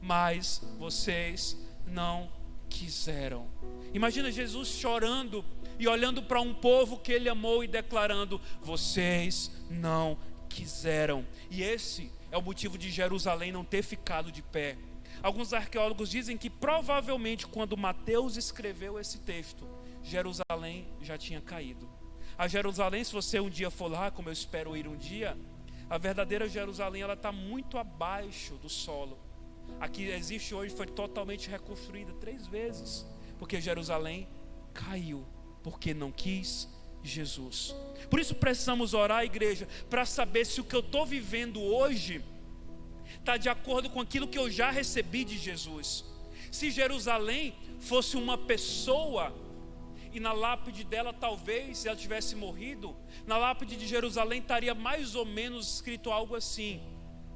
Mas vocês não quiseram. Imagina Jesus chorando e olhando para um povo que ele amou e declarando: vocês não quiseram. E esse é o motivo de Jerusalém não ter ficado de pé. Alguns arqueólogos dizem que provavelmente quando Mateus escreveu esse texto, Jerusalém já tinha caído. A Jerusalém, se você um dia for lá, como eu espero ir um dia, a verdadeira Jerusalém, ela está muito abaixo do solo. A que existe hoje foi totalmente reconstruída 3 vezes, porque Jerusalém caiu, porque não quis Jesus. Por isso precisamos orar, igreja, para saber se o que eu estou vivendo hoje está de acordo com aquilo que eu já recebi de Jesus. Se Jerusalém fosse uma pessoa, e na lápide dela, talvez, se ela tivesse morrido, na lápide de Jerusalém estaria mais ou menos escrito algo assim: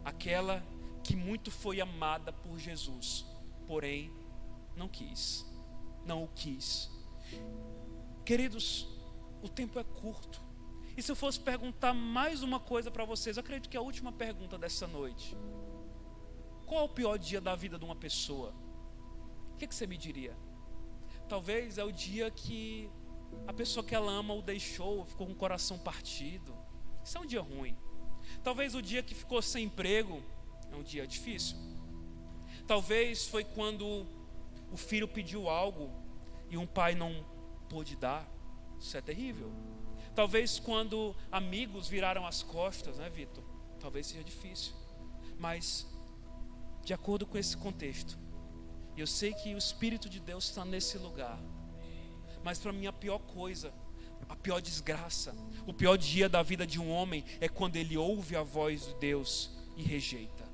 aquela que muito foi amada por Jesus, porém não o quis. Queridos, o tempo é curto. E se eu fosse perguntar mais uma coisa para vocês, eu acredito que é a última pergunta dessa noite: qual é o pior dia da vida de uma pessoa? O que você me diria? Talvez é o dia que a pessoa que ela ama o deixou, ficou com o coração partido. Isso é um dia ruim. Talvez o dia que ficou sem emprego é um dia difícil. Talvez foi quando o filho pediu algo e um pai não pôde dar. Isso é terrível. Talvez quando amigos viraram as costas, né, Vitor? Talvez seja difícil. Mas, de acordo com esse contexto, eu sei que o Espírito de Deus está nesse lugar. Mas para mim a pior coisa, a pior desgraça, o pior dia da vida de um homem é quando ele ouve a voz de Deus e rejeita.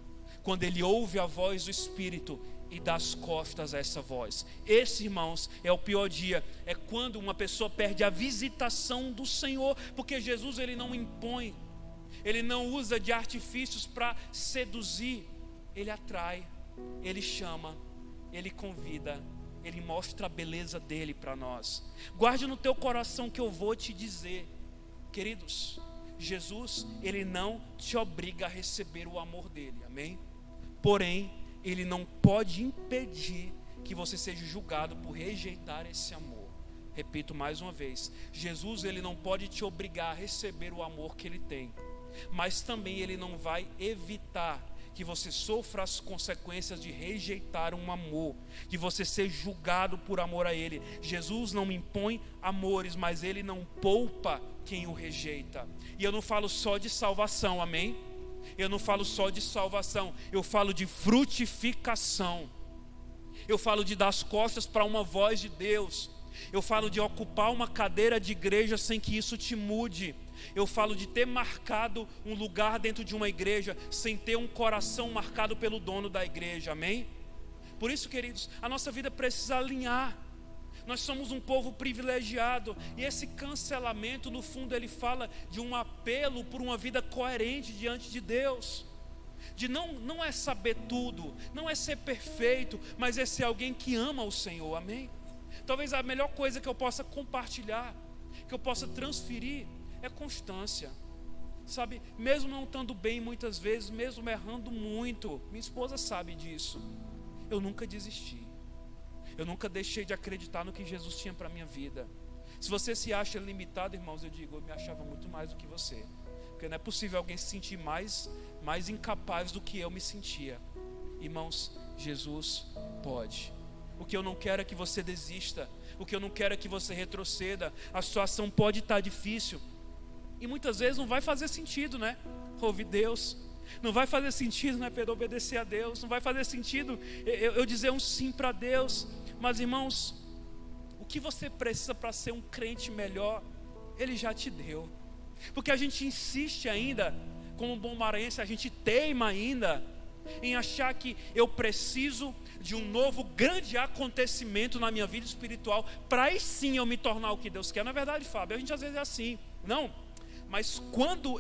Quando ele ouve a voz do Espírito e dá as costas a essa voz. Esse, irmãos, é o pior dia. É quando uma pessoa perde a visitação do Senhor. Porque Jesus, ele não impõe, ele não usa de artifícios para seduzir. Ele atrai, ele chama, ele convida, ele mostra a beleza dele para nós. Guarde no teu coração que eu vou te dizer, queridos. Jesus, ele não te obriga a receber o amor dele, amém? Porém, ele não pode impedir que você seja julgado por rejeitar esse amor. Repito mais uma vez: Jesus, ele não pode te obrigar a receber o amor que ele tem, mas também ele não vai evitar que você sofra as consequências de rejeitar um amor, de você ser julgado por amor a ele. Jesus não impõe amores, mas ele não poupa quem o rejeita. E eu não falo só de salvação, amém? Eu não falo só de salvação, eu falo de frutificação. Eu falo de dar as costas para uma voz de Deus. Eu falo de ocupar uma cadeira de igreja sem que isso te mude. Eu falo de ter marcado um lugar dentro de uma igreja sem ter um coração marcado pelo dono da igreja, amém? Por isso, queridos, a nossa vida precisa alinhar. Nós somos um povo privilegiado, e esse cancelamento, no fundo, ele fala de um apelo por uma vida coerente diante de Deus. De não é saber tudo, não é ser perfeito, mas é ser alguém que ama o Senhor, amém? Talvez a melhor coisa que eu possa compartilhar, que eu possa transferir, é constância. Sabe, mesmo não estando bem muitas vezes, mesmo errando muito, minha esposa sabe disso, eu nunca desisti. Eu nunca deixei de acreditar no que Jesus tinha para a minha vida. Se você se acha limitado, irmãos, eu digo, eu me achava muito mais do que você. Porque não é possível alguém se sentir mais incapaz do que eu me sentia. Irmãos, Jesus pode. O que eu não quero é que você desista. O que eu não quero é que você retroceda. A situação pode estar difícil. E muitas vezes não vai fazer sentido, né? Ouvir Deus. Não vai fazer sentido, né, Pedro, obedecer a Deus. Não vai fazer sentido eu dizer um sim para Deus. Mas, irmãos, o que você precisa para ser um crente melhor, Ele já te deu. Porque a gente insiste ainda, como bom maranhense, a gente teima ainda em achar que eu preciso de um novo grande acontecimento na minha vida espiritual para aí sim eu me tornar o que Deus quer. Na verdade, Fábio, a gente às vezes é assim. Não, mas quando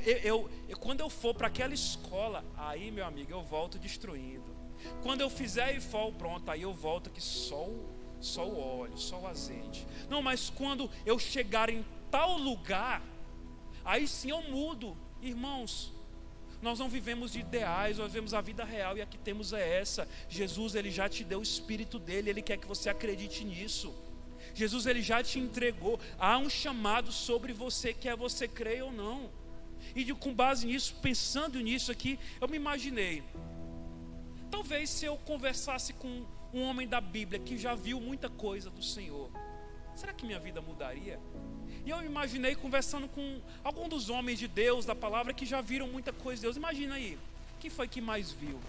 eu for para aquela escola, aí, meu amigo, eu volto destruindo. Quando eu fizer e for, pronto, aí eu volto aqui só o óleo, só o azeite. Não, mas quando eu chegar em tal lugar, aí sim eu mudo. Irmãos, nós não vivemos de ideais, nós vivemos a vida real, e a que temos é essa. Jesus, Ele já te deu o Espírito dEle, Ele quer que você acredite nisso. Jesus, Ele já te entregou. Há um chamado sobre você, quer você creia ou não. E com base nisso, pensando nisso aqui, eu me imaginei, talvez se eu conversasse com um homem da Bíblia que já viu muita coisa do Senhor, será que minha vida mudaria? E eu imaginei conversando com algum dos homens de Deus, da palavra, que já viram muita coisa de Deus. Imagina aí, quem foi que mais viu?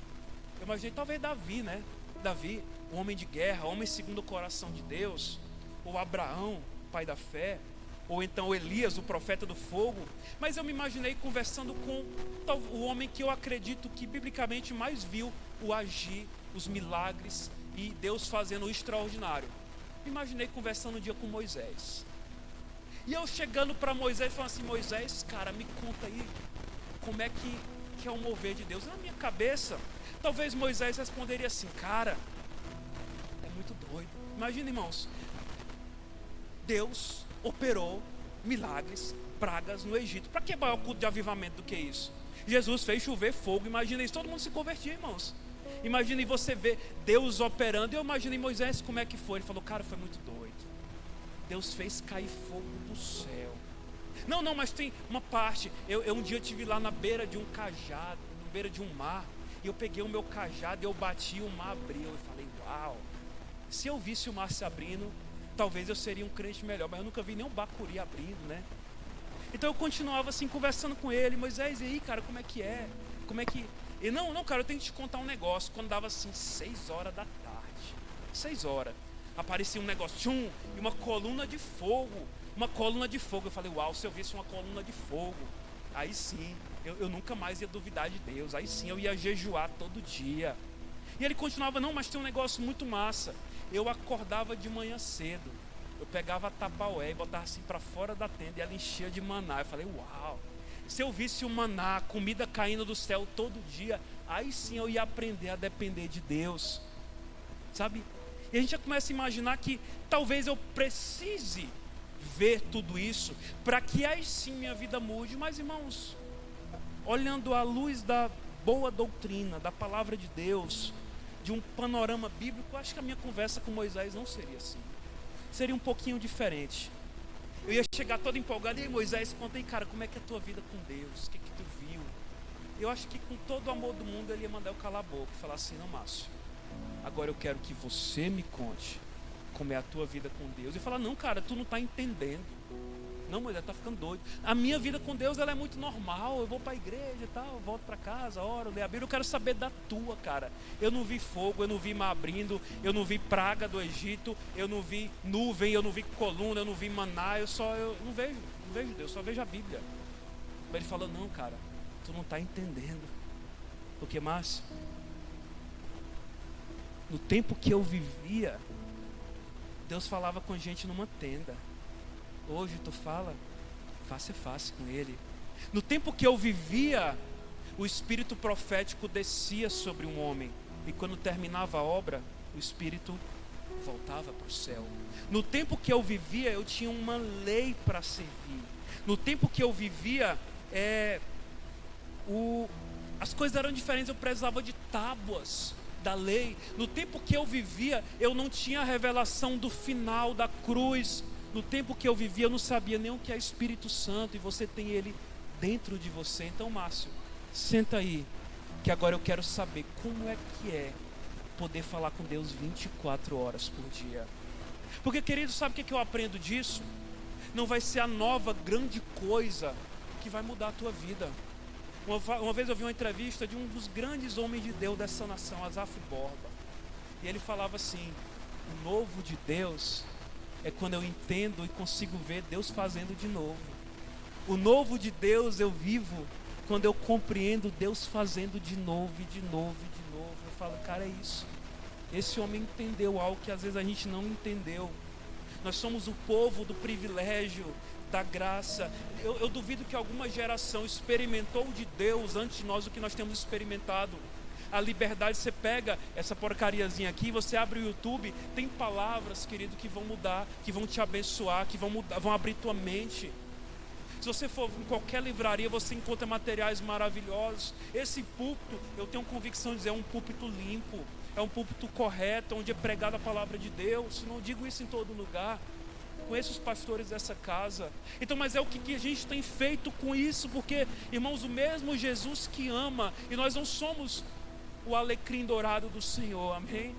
Eu imaginei talvez Davi, né? Davi, um homem de guerra, homem segundo o coração de Deus. Ou Abraão, pai da fé. Ou então Elias, o profeta do fogo. Mas eu me imaginei conversando com o homem que eu acredito que biblicamente mais viu o agir, os milagres e Deus fazendo o extraordinário. Imaginei conversando um dia com Moisés. E eu chegando para Moisés falando assim: Moisés, cara, me conta aí como é que é o mover de Deus. Na minha cabeça, talvez Moisés responderia assim: cara, é muito doido. Imagina, irmãos, Deus operou milagres, pragas no Egito. Para que maior culto de avivamento do que isso? Jesus fez chover fogo. Imagina isso, todo mundo se convertia, irmãos. Imagine você ver Deus operando. Eu imaginei Moisés, como é que foi? Ele falou: cara, foi muito doido. Deus fez cair fogo do céu. Não, mas tem uma parte. Eu um dia estive lá na beira de um cajado, na beira de um mar, e eu peguei o meu cajado e eu bati, o mar abriu. Eu falei: uau, se eu visse o mar se abrindo, talvez eu seria um crente melhor. Mas eu nunca vi nem um bacuri abrindo, né? Então eu continuava assim, conversando com ele: Moisés, e aí, cara, como é que é? Como é que... E não, cara, eu tenho que te contar um negócio. Quando dava assim 6 horas da tarde, 6 horas, aparecia um negócio, tchum, e uma coluna de fogo. Uma coluna de fogo. Eu falei: uau, se eu visse uma coluna de fogo, aí sim, eu nunca mais ia duvidar de Deus. Aí sim, eu ia jejuar todo dia. E ele continuava: não, mas tem um negócio muito massa. Eu acordava de manhã cedo, eu pegava a tapaué e botava assim para fora da tenda, e ela enchia de maná. Eu falei: uau, se eu visse o maná, comida caindo do céu todo dia, aí sim eu ia aprender a depender de Deus, sabe? E a gente já começa a imaginar que talvez eu precise ver tudo isso para que aí sim minha vida mude. Mas, irmãos, olhando à luz da boa doutrina, da palavra de Deus, de um panorama bíblico, acho que a minha conversa com Moisés não seria assim. Seria um pouquinho diferente. Eu ia chegar todo empolgado: e aí, Moisés, conta aí, cara, como é que é a tua vida com Deus? O que tu viu? Eu acho que com todo o amor do mundo ele ia mandar eu calar a boca e falar assim: não, Márcio, agora eu quero que você me conte como é a tua vida com Deus. E falar: não, cara, tu não está entendendo. Não, mulher, tá ficando doido. A minha vida com Deus, ela é muito normal. Eu vou para a igreja e tal, volto para casa, oro, leio a Bíblia. Eu quero saber da tua, cara. Eu não vi fogo, eu não vi mar abrindo, eu não vi praga do Egito, eu não vi nuvem, eu não vi coluna, eu não vi maná. Eu não vejo Deus, só vejo a Bíblia. Mas ele falou: não, cara, tu não está entendendo. Porque, Márcio, no tempo que eu vivia, Deus falava com a gente numa tenda. Hoje tu fala face a face com Ele. No tempo que eu vivia, o espírito profético descia sobre um homem, e quando terminava a obra, o espírito voltava para o céu. No tempo que eu vivia, eu tinha uma lei para servir. No tempo que eu vivia, as coisas eram diferentes. Eu precisava de tábuas da lei. No tempo que eu vivia, eu não tinha a revelação do final da cruz. No tempo que eu vivia, eu não sabia nem o que é Espírito Santo, e você tem ele dentro de você. Então, Márcio, senta aí, que agora eu quero saber como é que é poder falar com Deus 24 horas por dia. Porque, querido, sabe o que eu aprendo disso? Não vai ser a nova grande coisa que vai mudar a tua vida. Uma vez eu vi uma entrevista de um dos grandes homens de Deus dessa nação, Asaf Borba, e ele falava assim: o novo de Deus é quando eu entendo e consigo ver Deus fazendo de novo. O novo de Deus eu vivo quando eu compreendo Deus fazendo de novo e de novo e de novo. Eu falo: cara, é isso. Esse homem entendeu algo que às vezes a gente não entendeu. Nós somos o povo do privilégio, da graça. Eu duvido que alguma geração experimentou de Deus antes de nós o que nós temos experimentado. A liberdade, você pega essa porcariazinha aqui, você abre o YouTube, tem palavras, querido, que vão mudar, que vão te abençoar, que vão abrir tua mente. Se você for em qualquer livraria, você encontra materiais maravilhosos. Esse púlpito, eu tenho convicção de dizer, é um púlpito limpo, é um púlpito correto, onde é pregada a palavra de Deus. Não digo isso em todo lugar. Conheço os pastores dessa casa. Então, mas é o que a gente tem feito com isso? Porque, irmãos, o mesmo Jesus que ama, e nós não somos o alecrim dourado do Senhor, amém?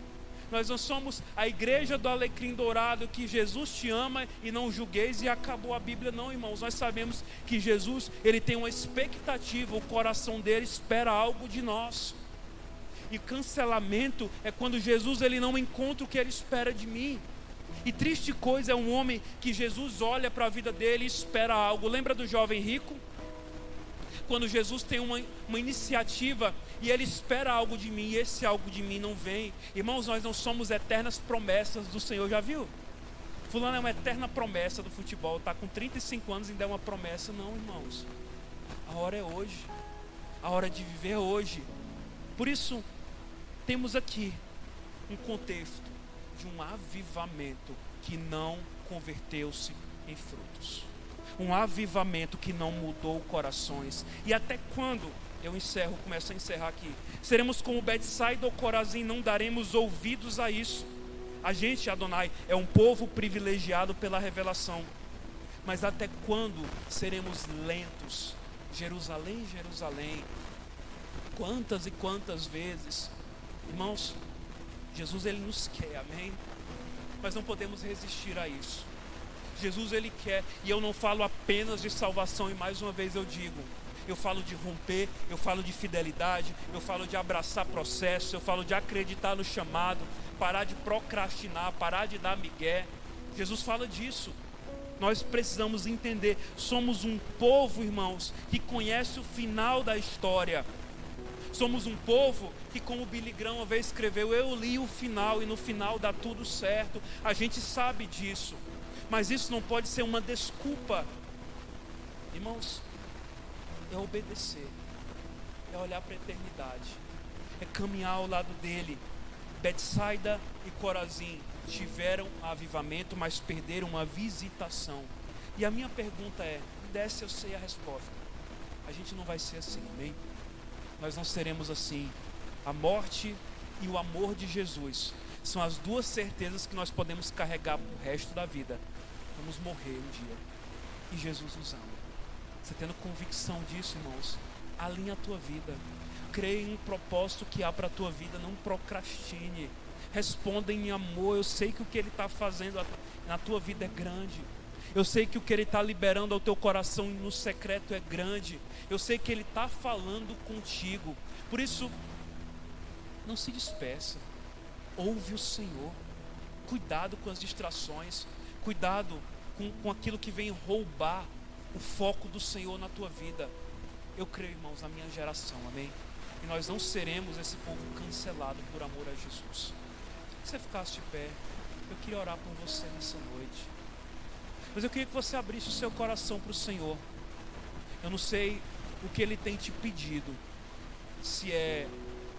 Nós não somos a igreja do alecrim dourado, que Jesus te ama e não julgueis e acabou a Bíblia. Não, irmãos, nós sabemos que Jesus, ele tem uma expectativa, o coração dele espera algo de nós. E cancelamento é quando Jesus, ele não encontra o que ele espera de mim. E triste coisa é um homem que Jesus olha para a vida dele e espera algo. Lembra do jovem rico? Quando Jesus tem uma iniciativa e ele espera algo de mim, e esse algo de mim não vem. Irmãos, nós não somos eternas promessas do Senhor, já viu? Fulano é uma eterna promessa do futebol, está com 35 anos e ainda é uma promessa. Não, irmãos, a hora é hoje, a hora de viver é hoje. Por isso, temos aqui um contexto de um avivamento que não converteu-se em frutos, um avivamento que não mudou corações. E até quando, eu encerro, começo a encerrar aqui, seremos como Betsaida ou Corazim, não daremos ouvidos a isso? A gente, Adonai, é um povo privilegiado pela revelação, mas até quando seremos lentos? Jerusalém, Jerusalém, quantas e quantas vezes, irmãos, Jesus ele nos quer, amém? Mas não podemos resistir a isso. Jesus ele quer, e eu não falo apenas de salvação, e mais uma vez eu digo, eu falo de romper, eu falo de fidelidade, eu falo de abraçar processo, eu falo de acreditar no chamado, parar de procrastinar, parar de dar migué. Jesus fala disso. Nós precisamos entender, somos um povo, irmãos, que conhece o final da história. Somos um povo que, como Billy Graham uma vez escreveu, eu li o final e no final dá tudo certo. A gente sabe disso, mas isso não pode ser uma desculpa. Irmãos, é obedecer, é olhar para a eternidade, é caminhar ao lado dele. Betsaida e Corazim tiveram avivamento, mas perderam uma visitação. E a minha pergunta é, dessa eu sei a resposta, a gente não vai ser assim, amém? Nós não seremos assim. A morte e o amor de Jesus são as duas certezas que nós podemos carregar para o resto da vida. Vamos morrer um dia e Jesus nos ama. Você tendo convicção disso, irmãos, alinha a tua vida, creia em um propósito que há para a tua vida, não procrastine, responda em amor. Eu sei que o que Ele está fazendo na tua vida é grande, eu sei que o que Ele está liberando ao teu coração no secreto é grande, eu sei que Ele está falando contigo. Por isso, não se despeça, ouve o Senhor, cuidado com as distrações, cuidado com aquilo que vem roubar o foco do Senhor na tua vida. Eu creio, irmãos, na minha geração, amém? E nós não seremos esse povo cancelado por amor a Jesus. Se você ficasse de pé, eu queria orar por você nessa noite, mas eu queria que você abrisse o seu coração para o Senhor. Eu não sei o que Ele tem te pedido, se é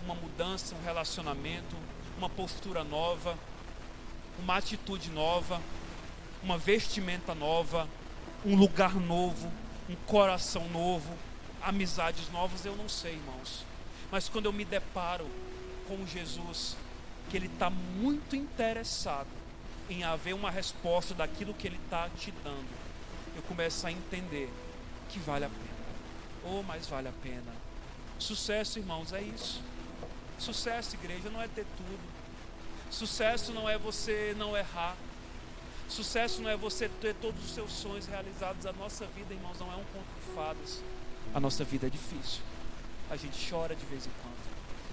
uma mudança, um relacionamento, uma postura nova, uma atitude nova, uma vestimenta nova, um lugar novo, um coração novo, amizades novas. Eu não sei, irmãos, mas quando eu me deparo com Jesus, que Ele está muito interessado em haver uma resposta daquilo que Ele está te dando, eu começo a entender que vale a pena. Mas vale a pena. Sucesso, irmãos, é isso. Sucesso, igreja, não é ter tudo. Sucesso não é você não errar. Sucesso não é você ter todos os seus sonhos realizados. A nossa vida, irmãos, não é um conto de fadas. A nossa vida é difícil. A gente chora de vez em quando,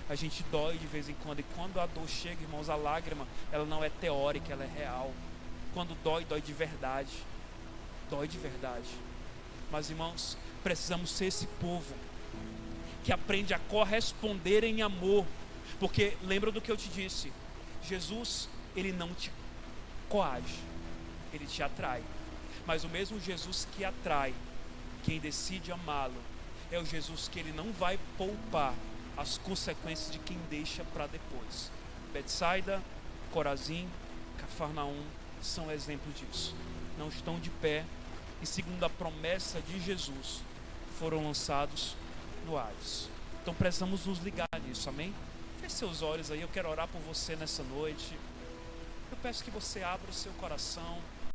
a gente dói de vez em quando. E quando a dor chega, irmãos, a lágrima, ela não é teórica, ela é real. Quando dói, dói de verdade. Dói de verdade. Mas, irmãos, precisamos ser esse povo que aprende a corresponder em amor. Porque lembra do que eu te disse, Jesus, Ele não te coage, Ele te atrai. Mas o mesmo Jesus que atrai, quem decide amá-lo, é o Jesus que Ele não vai poupar as consequências de quem deixa para depois. Betsaida, Corazim, Cafarnaum são exemplos disso. Não estão de pé e, segundo a promessa de Jesus, foram lançados no Hades. Então precisamos nos ligar nisso, amém? Feche seus olhos aí, eu quero orar por você nessa noite. Eu peço que você abra o seu coração.